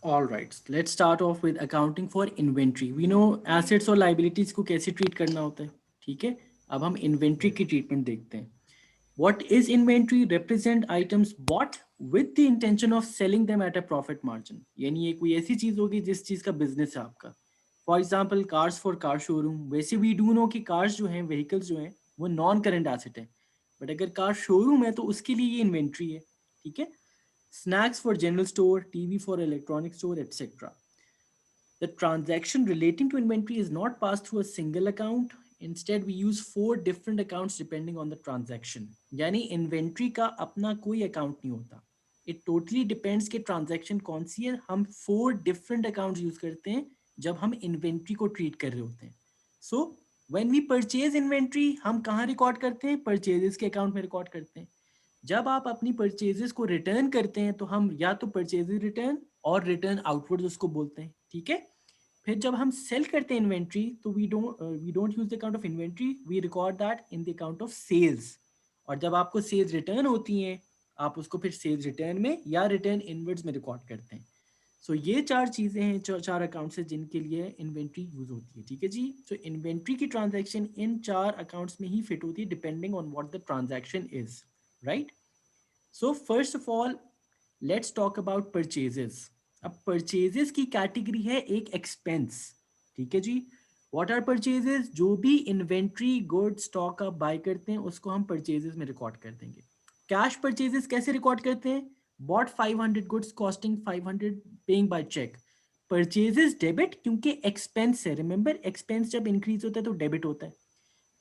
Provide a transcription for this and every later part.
All right, let's start off with accounting for inventory. We know assets और liabilities को कैसे treat करना होता है. ठीक है, अब हम inventory Yes. की treatment देखते हैं. What is inventory? Represent items bought with the intention of selling them at a profit margin. यानी ये कोई ऐसी चीज होगी जिस चीज का बिजनेस है आपका. For example cars for car showroom. वैसे वी डू नो कि कार्स जो हैं, व्हीकल्स जो हैं, वो नॉन करेंट एसेट है. बट अगर कार शोरूम है तो उसके लिए ये इन्वेंट्री है. ठीक है. Snacks for general store, TV for electronic store, etc. The transaction relating to inventory is not passed through a single account. Instead, we use four different accounts depending on the transaction. यानी inventory का अपना कोई account नहीं होता. It totally depends कि transaction कौन सी है. हम four different accounts use करते हैं जब हम inventory को treat कर रहे होते हैं. So, when we purchase inventory, हम कहाँ record करते हैं? Purchases के account में record करते हैं. जब आप अपनी परचेजेस को रिटर्न करते हैं तो हम या तो परचेजेस रिटर्न और रिटर्न आउटवर्ड्स उसको बोलते हैं. ठीक है. फिर जब हम सेल करते हैं इन्वेंट्री तो we don't use the account of inventory, we record that in the account of sales. और जब आपको सेल्स रिटर्न होती हैं आप उसको फिर सेल्स रिटर्न में या रिटर्न इनवर्ड्स में रिकॉर्ड करते हैं. सो ये चार चीज़ें हैं, चार अकाउंट्स हैं जिनके लिए इन्वेंट्री यूज होती है. ठीक है जी. सो इन्वेंट्री की ट्रांजैक्शन इन चार अकाउंट्स में ही फिट होती है depending on what the transaction is. Right. So first of all let's talk about purchases. अब परचेजेस की कैटेगरी है एक एक्सपेंस. ठीक है जी. What are purchases? जो भी इन्वेंट्री गुड स्टॉक आप बाय करते हैं उसको हम परचेजेस में रिकॉर्ड कर देंगे. कैश परचेजेस कैसे रिकॉर्ड करते हैं? Bought 500 goods costing 500, paying by cheque. Purchases debit क्योंकि एक्सपेंस है. रिमेंबर एक्सपेंस जब इंक्रीज होता है तो डेबिट होता है.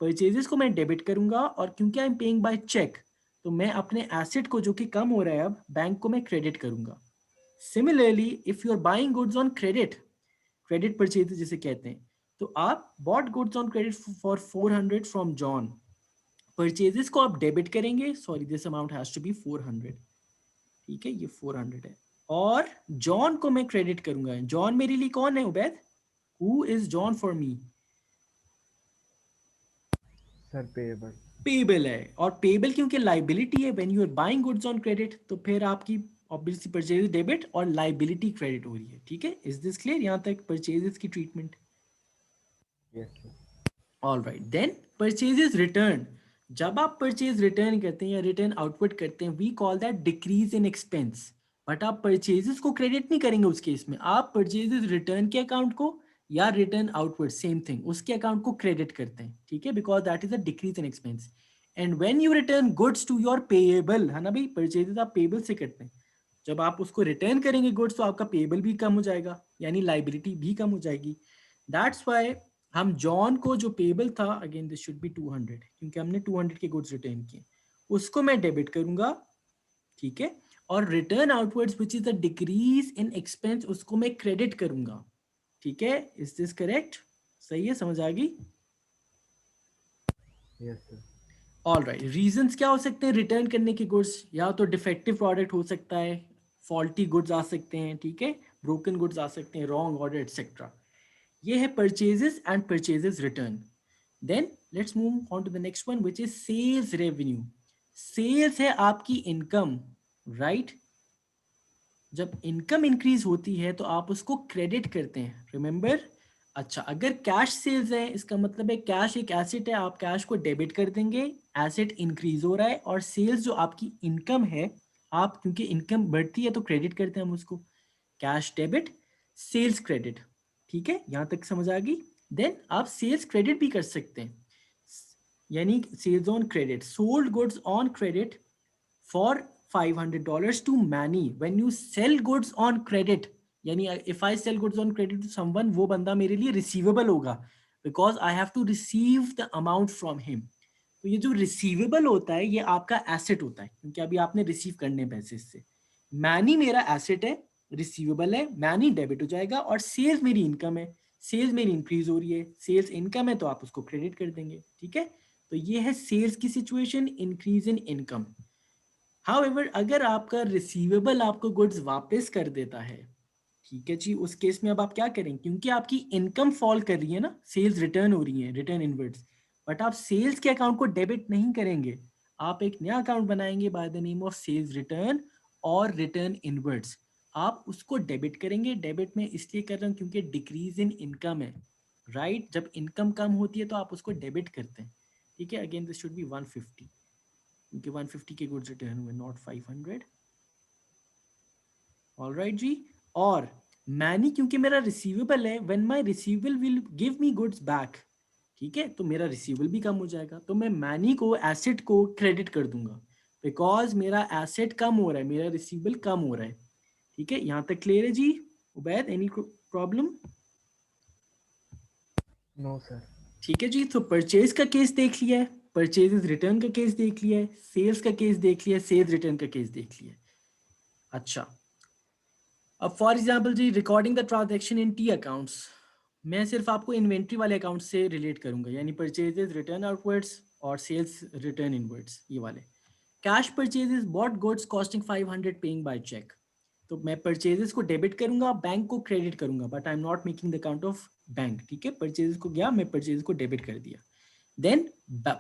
परचेजेस को मैं डेबिट करूंगा और क्योंकि I am paying by cheque तो मैं अपने एसेट को जो कि कम हो रहा है अब बैंक को मैं क्रेडिट करूंगा. Similarly if you are buying goods on credit, credit purchase जिसे कहते हैं, तो आप bought goods on credit for 400 from John. Purchases को आप डेबिट करेंगे. Sorry, this amount has to be 400. ठीक है, ये 400 है. और जॉन को मैं क्रेडिट करूंगा. जॉन मेरे लिए कौन है Ubaid? Who is John for me? Sir, payable. Payable है. और पेबल क्योंकि लाइबिलिटी है. When you are buying goods on credit तो फिर आपकी ऑब्वियसली परचेज डेबिट और लाइबिलिटी क्रेडिट हो रही है. ठीक है. इज दिस क्लियर यहाँ तक परचेजेस की treatment? Yes, sir. All right. Then purchases return. जब आप परचेज रिटर्न करते हैं या रिटर्न आउटपुट करते हैं we call that decrease in expense. But आप परचेजेस को क्रेडिट नहीं करेंगे उस केस में. आप परचेजेस रिटर्न के अकाउंट को या रिटर्न आउटवर्ड सेम थिंग उसके अकाउंट को क्रेडिट करते हैं. ठीक है, because that is a decrease in expense. And when you return goods to your payable, है ना भाई, परचेजेस आप पेएबल से करते हैं. जब आप उसको रिटर्न करेंगे गुड्स तो आपका पेएबल भी कम हो जाएगा यानी लाइबिलिटी भी कम हो जाएगी. दैट्स वाई हम जॉन को जो पेबल था, अगेन दिस शुड बी 200 क्योंकि हमने 200 के गुड्स रिटर्न किए, उसको मैं डेबिट करूंगा. ठीक है. और return outwards which is the decrease in expense उसको मैं क्रेडिट करूंगा. ठीक है. Is this correct? सही है, समझ आ गई? Yes, sir. All right. Reasons क्या हो सकते हैं रिटर्न करने के गुड्स? या तो डिफेक्टिव प्रोडक्ट हो सकता है, फॉल्टी गुड्स आ सकते हैं. ठीक है. ब्रोकन गुड्स आ सकते हैं, रॉन्ग ऑर्डर एक्सेट्रा. ये है purchases and purchases return. Then let's move on to the next one which is sales revenue. Sales है आपकी इनकम. राइट. जब इनकम इंक्रीज होती है तो आप उसको क्रेडिट करते हैं. रिमेंबर. अच्छा, अगर कैश सेल्स है इसका मतलब है कैश एक एसेट है, आप कैश को डेबिट कर देंगे. एसेट इंक्रीज हो रहा है. और सेल्स जो आपकी इनकम है, आप क्योंकि इनकम बढ़ती है तो क्रेडिट करते हैं हम उसको. Cash debit, sales credit. ठीक है, यहां तक समझ आ गई? देन आप सेल्स क्रेडिट भी कर सकते हैं. यानी sales on credit, sold goods on credit for $500 to many. When you sell goods on credit, यानी if I sell goods on credit to someone, वो बंदा मेरे लिए रिसीवेबल होगा because I have to receive the amount from him. तो ये जो receivable होता है ये आपका एसेट होता है क्योंकि अभी आपने रिसीव करने पैसे से. मैनी मेरा एसेट है, रिसीवेबल है, मैनी डेबिट हो जाएगा. और सेल्स मेरी इनकम है, सेल्स मेरी इंक्रीज हो रही है, सेल्स इनकम है तो आप उसको क्रेडिट कर देंगे. ठीक है. तो ये है सेल्स की situation, increase in income. However अगर आपका रिसीवेबल आपको गुड्स वापस कर देता है, ठीक है जी, उस केस में अब आप क्या करें? क्योंकि आपकी इनकम फॉल कर रही है ना, सेल्स रिटर्न हो रही है, रिटर्न इनवर्ड्स, बट आप सेल्स के अकाउंट को डेबिट नहीं करेंगे. आप एक नया अकाउंट बनाएंगे by the name of sales return और रिटर्न इनवर्ड्स. आप उसको डेबिट करेंगे। डेबिट में इसलिए कर रहा हूँ क्योंकि डिक्रीज इन इनकम है, राइट? जब इनकम कम होती है तो आप उसको डेबिट करते हैं, ठीक है। अगेन दिस शुड बी 150, क्योंकि 150 के गुड्स रिटर्न हुए, नॉट 500। ऑलराइट जी। और मैनी क्योंकि मेरा रिसीवेबल है, when my receivable will give me goods back, ठीक है, तो मेरा रिसीवेबल भी कम हो जाएगा, तो मैं मैनी को, एसेट को क्रेडिट कर दूंगा, बिकॉज मेरा एसेट कम हो रहा है, मेरा रिसीवेबल कम हो रहा है, ठीक है। यहाँ तक क्लियर है जी? Ubaid, any problem? No sir. ठीक है जी। तो परचेज का केस देख लिया है, परचेजेस रिटर्न का केस देख लिया है, सेल्स का केस देख लिया है, सेल्स रिटर्न का केस देख लिया है। अच्छा, अब फॉर एग्जाम्पल जी, recording the transaction in T accounts, मैं सिर्फ आपको इन्वेंट्री वाले अकाउंट से रिलेट करूंगा, यानी परचेजेस रिटर्न आउटवर्ड्स और सेल्स रिटर्न इनवर्ड्स, ये वाले। Cash purchases bought goods costing 500 paying by cheque, तो मैं परचेजेस को डेबिट करूंगा, बैंक को क्रेडिट करूंगा, but I am not making the account of bank, ठीक है। परचेजेस को गया, मैं परचेजेस को डेबिट कर दिया। Then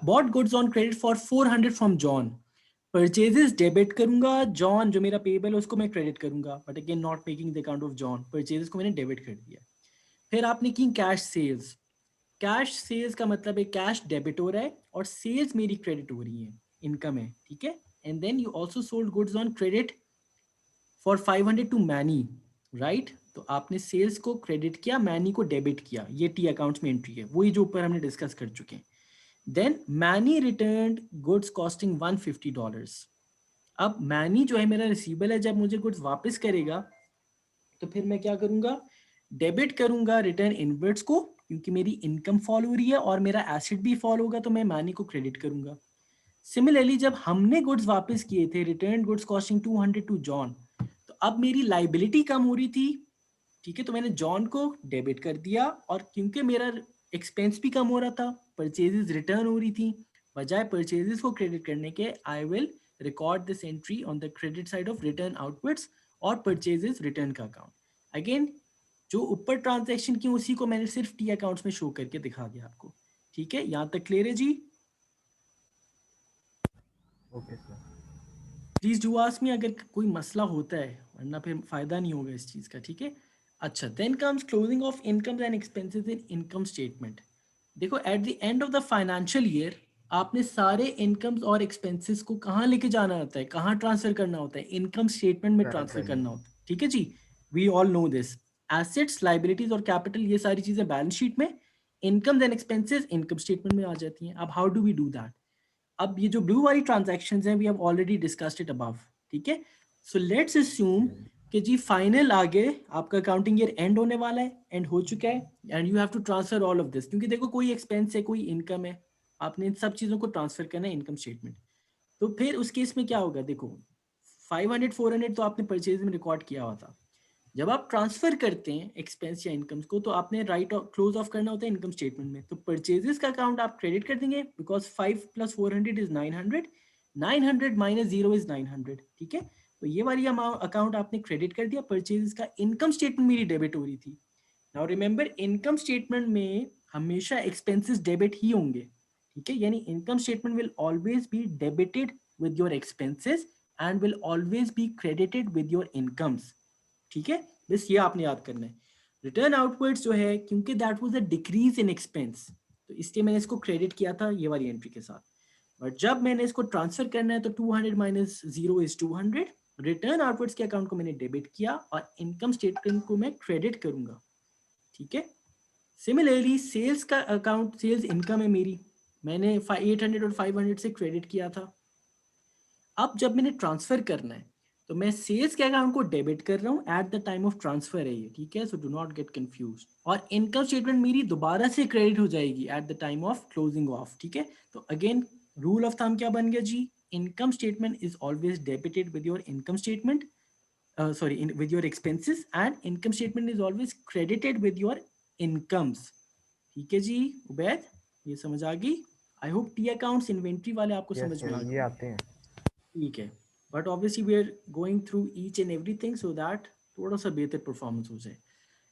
bought goods on credit for 400 from John, purchases debit करूंगा, जॉन जो मेरा पेबल है उसको मैं क्रेडिट करूंगा, but again not making the account of John, purchases को मैंने डेबिट कर दिया। फिर आपने की कैश सेल्स, कैश सेल्स का मतलब है कैश डेबिट हो रहा है और सेल्स मेरी क्रेडिट हो रही है, इनकम है, ठीक है। And then you also sold goods on credit for 500 to Manny, right? तो आपने सेल्स को क्रेडिट किया, मैनी को डेबिट किया, ये टी अकाउंट्स में एंट्री है, वही जो ऊपर हमने डिस्कस कर चुके हैं। Then Manny return goods costing $150। अब मैनी जो है मेरा रिसीवेबल है, जब मुझे गुड्स वापस करेगा तो फिर मैं क्या करूंगा, डेबिट करूंगा रिटर्न इनवर्ड्स को, क्योंकि मेरी इनकम फॉल हो रही है और मेरा एसेट भी फॉल होगा, तो मैं मैनी को क्रेडिट करूंगा। सिमिलरली जब हमने गुड्स वापस किए थे, return goods costing 200 to John, तो अब मेरी लाइबिलिटी कम हो रही थी, ठीक है, तो मैंने जॉन को डेबिट कर दिया, और क्योंकि मेरा एक्सपेंस भी कम हो रहा था, परचेजेस रिटर्न हो रही थी, बजाय परचेजेस को क्रेडिट करने के I will record this entry on the credit side of return outwards और परचेजेस रिटर्न का अकाउंट। अगेन जो ऊपर ट्रांजैक्शन की उसी को मैंने सिर्फ टी अकाउंट्स में शो करके दिखा दिया आपको, ठीक है। यहां तक क्लियर है जी? Okay sir. Please do ask me अगर कोई मसला होता है, वरना फिर फायदा नहीं होगा इस चीज का, ठीक है। अच्छा, then comes closing of incomes and expenses in income statement. देखो at the end of the financial year आपने सारे इनकम्स और एक्सपेंसेस को कहाँ लेके जाना होता है, कहाँ ट्रांसफर करना होता है, इनकम स्टेटमेंट में ट्रांसफर ट्रांसफर में। करना होता है, ठीक है जी। We all know this. Assets, liabilities और कैपिटल, ये सारी चीजें बैलेंस शीट में, incomes and expenses income statement में आ जाती हैं। अब how do we do that? अब ये जो ब्लू वाली ट्रांजैक्शन हैं, we have already discussed it above, ठीक है। सो लेट्स अस्यूम कि जी फाइनल आगे आपका अकाउंटिंग ईयर एंड होने वाला है, एंड हो चुका है, and you have to transfer all of this, क्योंकि देखो कोई एक्सपेंस है, कोई इनकम है, आपने इन सब चीज़ों को ट्रांसफर करना है इनकम स्टेटमेंट। तो फिर उस केस में क्या होगा, देखो 500 400 तो आपने परचेज में रिकॉर्ड किया हुआ था, जब आप ट्रांसफर करते हैं एक्सपेंस या इनकम्स को, तो आपने राइट क्लोज ऑफ करना होता है इनकम स्टेटमेंट में, तो परचेजेस का अकाउंट आप क्रेडिट कर देंगे, बिकॉज 5 + 400 इज 900, 900 माइनस 0 इज 900, ठीक है। तो ये वाली अकाउंट आपने क्रेडिट कर दिया, परचेजेस का इनकम स्टेटमेंट मेरी डेबिट हो रही थी। नाउ रिमेंबर, इनकम स्टेटमेंट में हमेशा एक्सपेंसेस डेबिट ही होंगे, ठीक है, यानी income statement will always be debited with your expenses and will always be credited with your incomes, ठीक है। बस ये आपने याद करना है। रिटर्न आउटवर्ड्स जो है, क्योंकि that was a decrease in expense, तो इसलिए मैंने इसको क्रेडिट किया था ये वाली एंट्री के साथ, बट जब मैंने इसको ट्रांसफर करना है तो 200 माइनस 0 इज 200, रिटर्न आउटवर्ड्स के अकाउंट को मैंने डेबिट किया और इनकम स्टेटमेंट को मैं क्रेडिट करूंगा, ठीक है। सिमिलरली सेल्स का अकाउंट, सेल्स इनकम है मेरी, मैंने 800 और 500 से क्रेडिट किया था। अब जब मैंने ट्रांसफर करना है, तो मैं सेल्स के अकाउंट को डेबिट कर रहा हूँ at the time of transfer है ये, ठीक है, so do not get confuse. और इनकम स्टेटमेंट मेरी दोबारा से क्रेडिट हो जाएगी at the time of closing of, ठीक है। तो अगेन रूल ऑफ थंब क्या बन गया जी, income statement is always debited with your income statement, sorry with your expenses, and income statement is always credited with your incomes, ठीक है जी। उबैद, ये समझ आ गई? I hope T accounts inventory वाले आपको यस समझ में सर, आ ये गए, आते हैं। ठीक है। But obviously we are going through each and everything so that थोड़ा सा बेहतर परफॉर्मेंस हो जाए।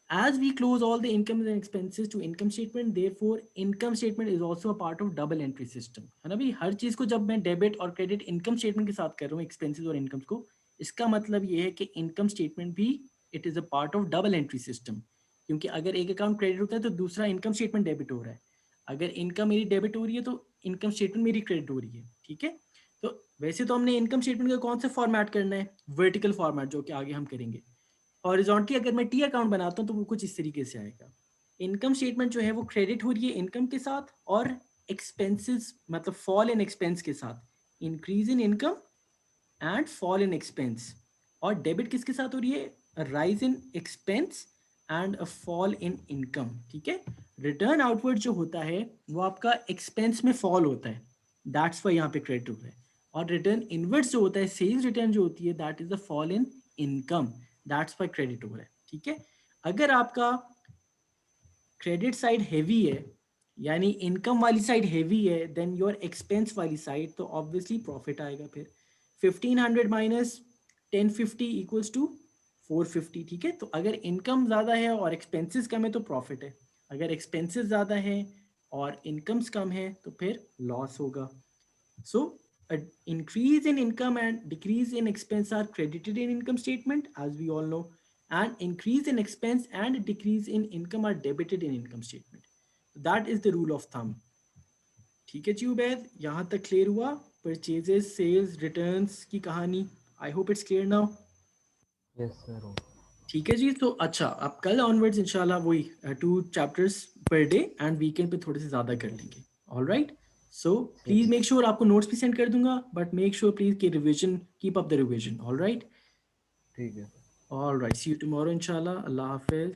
As we close all the incomes and expenses to income statement, therefore income statement is also a part of double entry system, है ना भाई। हर चीज को जब मैं डेबिट और क्रेडिट इनकम स्टेटमेंट के साथ कर रहा हूँ, एक्सपेंसेस और इनकम्स को, इसका मतलब ये है कि इनकम स्टेटमेंट भी it is a part of double entry system, क्योंकि अगर एक अकाउंट क्रेडिट होता है तो दूसरा इनकम स्टेटमेंट डेबिट हो रहा है, अगर इनकम मेरी डेबिट हो रही है तो इनकम स्टेटमेंट मेरी क्रेडिट हो रही है, ठीक है। तो वैसे तो हमने इनकम स्टेटमेंट का कौन सा फॉर्मेट करना है, वर्टिकल फॉर्मेट, जो कि आगे हम करेंगे। हॉरिजॉन्टली अगर मैं टी अकाउंट बनाता हूँ तो वो कुछ इस तरीके से आएगा। इनकम स्टेटमेंट जो है वो क्रेडिट हो रही है इनकम के साथ, और एक्सपेंसेस मतलब फॉल इन एक्सपेंस के साथ, increase in income and fall in expense. और डेबिट किसके साथ हो रही है, rise in expense and a fall in income, ठीक है। रिटर्न आउटवर्ड जो होता है वो आपका एक्सपेंस में फॉल होता है, दैट्स वाई यहाँ पे क्रेडिट हो रहा है। और रिटर्न इनवर्ड्स जो होता है, सेल्स रिटर्न जो होती है, that is the fall in income, that's why credit हो रहा है, ठीक है। अगर आपका क्रेडिट साइड हैवी है, यानी इनकम वाली साइड हैवी है, देन योर एक्सपेंस वाली साइड, तो ऑब्वियसली प्रॉफिट आएगा। फिर 1500 माइनस 1050 इक्वल्स टू 450, ठीक है। तो अगर इनकम ज़्यादा है और एक्सपेंसेस कम है तो प्रॉफिट है, अगर एक्सपेंसेस ज़्यादा है और इनकम्स कम है तो फिर लॉस होगा। सो increase in income and decrease in expense are credited in income statement, as we all know, and increase in expense and decrease in income are debited in income statement. That is the rule of thumb. ठीक है जी उबैद, यहाँ तक clear हुआ purchases sales returns की कहानी? I hope it's clear now. Yes sir. ठीक है जी, तो अच्छा अब कल ऑनवर्ड्स इंशाल्लाह वही 2 chapters per day, and weekend पे थोड़े से ज़्यादा कर लेंगे। All right, so please make sure, आपको नोट्स भी सेंड कर दूंगा, बट मेक श्योर प्लीज़ कि revision, keep up the revision. All right, ठीक है। All right, see you tomorrow इंशाल्लाह। अल्लाह हाफिज़।